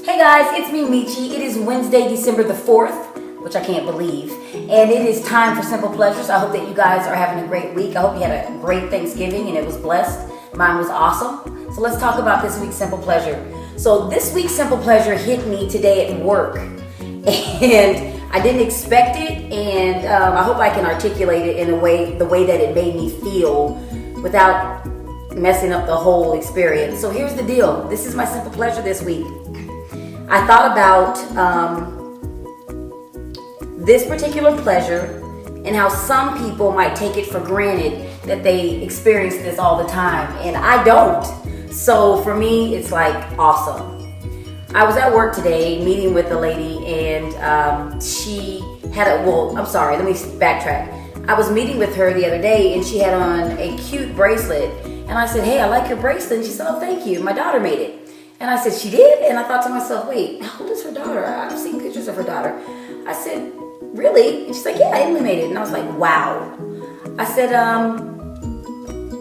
Hey guys, it's me, Meachy. It is Wednesday, December the 4th, which I can't believe. And it is time for Simple Pleasures. I hope that you guys are having a great week. I hope you had a great Thanksgiving and it was blessed. Mine was awesome. So let's talk about this week's Simple Pleasure. So this week's Simple Pleasure hit me today at work. And I didn't expect it. And I hope I can articulate it in the way that it made me feel without messing up the whole experience. So here's the deal. This is my Simple Pleasure this week. I thought about this particular pleasure and how some people might take it for granted that they experience this all the time, and I don't. So for me, it's like awesome. I was at work today meeting with a lady, and she had let me backtrack. I was meeting with her the other day, and she had on a cute bracelet, and I said, "Hey, I like your bracelet." And she said, "Oh, thank you. My daughter made it." And I said, "She did?" And I thought to myself, wait, how old is her daughter? I've seen pictures of her daughter. I said, "Really?" And she's like, "Yeah, Emily made it." And I was like, wow. I said,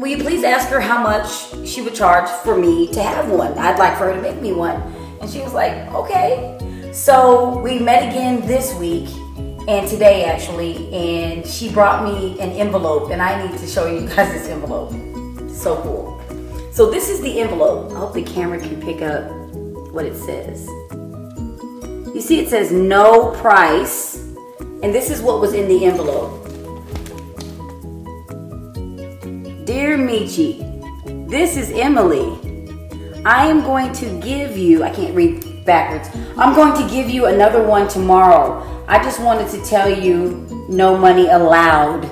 will you please ask her how much she would charge for me to have one? I'd like for her to make me one. And she was like, okay. So we met again this week, and today actually, and she brought me an envelope, and I need to show you guys this envelope. So cool. So this is the envelope. I hope the camera can pick up what it says. You see it says no price, and this is what was in the envelope. Dear Meachy, this is Emily. I am going to give you, I can't read backwards. I'm going to give you another one tomorrow. I just wanted to tell you no money allowed.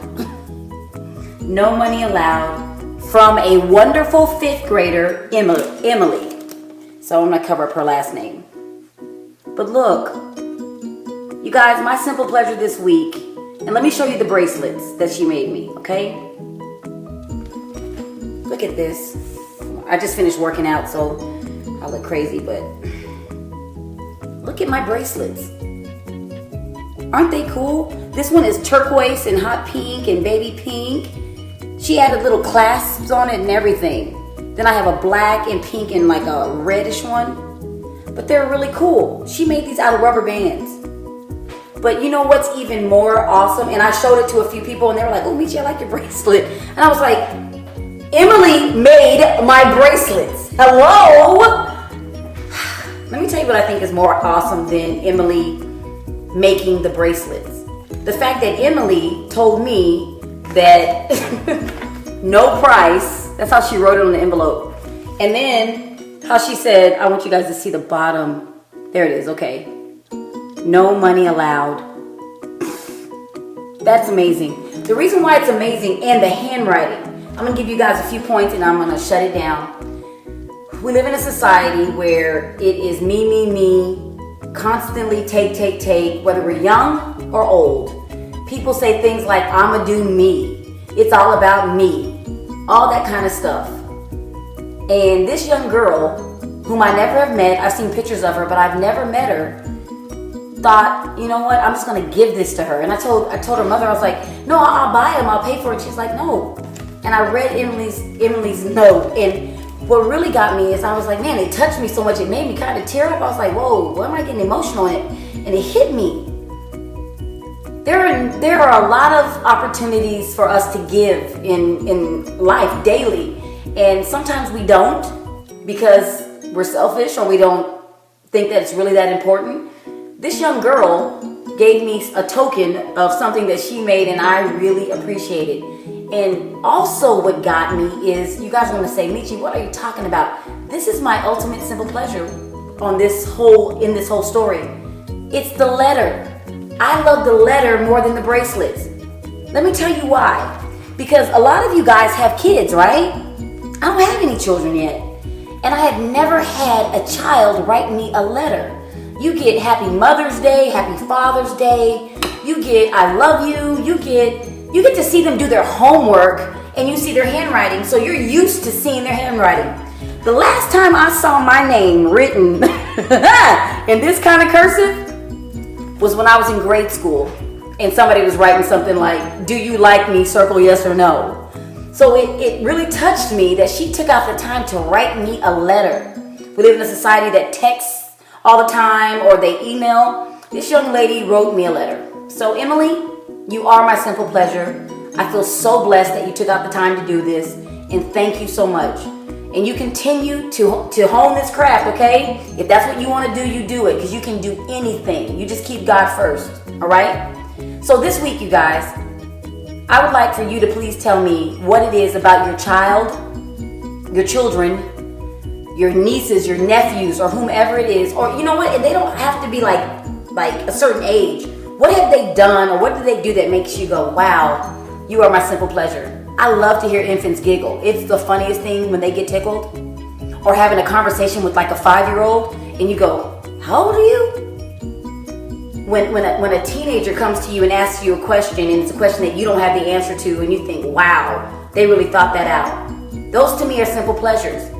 No money allowed. From a wonderful 5th grader, Emily. So I'm going to cover up her last name. But look, you guys, my Simple Pleasure this week, and let me show you the bracelets that she made me, okay? Look at this. I just finished working out, so I look crazy, but look at my bracelets. Aren't they cool? This one is turquoise and hot pink and baby pink. She added little clasps on it and everything. Then I have a black and pink and like a reddish one. But they're really cool. She made these out of rubber bands. But you know what's even more awesome? And I showed it to a few people and they were like, "Oh, Meachy, I like your bracelet." And I was like, Emily made my bracelets. Hello? Let me tell you what I think is more awesome than Emily making the bracelets. The fact that Emily told me that no price, that's how she wrote it on the envelope. And then how she said, I want you guys to see the bottom. There it is, okay. No money allowed. That's amazing. The reason why it's amazing, and the handwriting, I'm going to give you guys a few points and I'm going to shut it down. We live in a society where it is me, constantly take, whether we're young or old. People say things like, "I'ma do me. It's all about me." All that kind of stuff. And this young girl, whom I never have met, I've seen pictures of her, but I've never met her, thought, you know what, I'm just gonna give this to her. And I told her mother, I was like, "No, I'll buy them, I'll pay for it." She's like, "No." And I read Emily's note, and what really got me is I was like, man, it touched me so much, it made me kind of tear up. I was like, whoa, why am I getting emotional in it? And it hit me. There are a lot of opportunities for us to give in life daily, and sometimes we don't because we're selfish or we don't think that it's really that important. This young girl gave me a token of something that she made, and I really appreciate it. And also what got me is, you guys are going to say, "Meachy, what are you talking about?" This is my ultimate simple pleasure in this whole story. It's the letter. I love the letter more than the bracelets. Let me tell you why. Because a lot of you guys have kids, right? I don't have any children yet. And I have never had a child write me a letter. You get Happy Mother's Day, Happy Father's Day. You get I love you. You get to see them do their homework, and you see their handwriting. So you're used to seeing their handwriting. The last time I saw my name written in this kind of cursive was when I was in grade school, and somebody was writing something like, "Do you like me? Circle yes or no." So it really touched me that she took out the time to write me a letter. We live in a society that texts all the time or they email. This young lady wrote me a letter. So Emily, you are my simple pleasure. I feel so blessed that you took out the time to do this, and thank you so much. And you continue to hone this craft, okay? If that's what you want to do, you do it, because you can do anything. You just keep God first, all right? So this week, you guys, I would like for you to please tell me what it is about your child, your children, your nieces, your nephews, or whomever it is, or you know what? They don't have to be like a certain age. What have they done, or what do they do that makes you go, wow, you are my simple pleasure? I love to hear infants giggle. It's the funniest thing when they get tickled. Or having a conversation with like a 5-year-old and you go, how old are you? When a teenager comes to you and asks you a question and it's a question that you don't have the answer to and you think, wow, they really thought that out. Those to me are simple pleasures.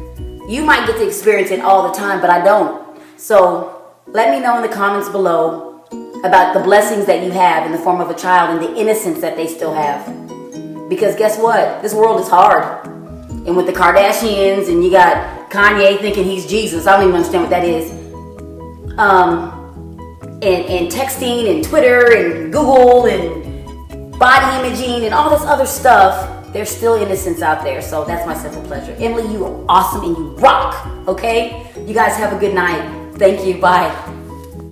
You might get to experience it all the time, but I don't. So let me know in the comments below about the blessings that you have in the form of a child and the innocence that they still have. Because guess what? This world is hard. And with the Kardashians and you got Kanye thinking he's Jesus. I don't even understand what that is. And texting and Twitter and Google and body imaging and all this other stuff. There's still innocence out there. So that's my simple pleasure. Emily, you are awesome and you rock. Okay? You guys have a good night. Thank you. Bye.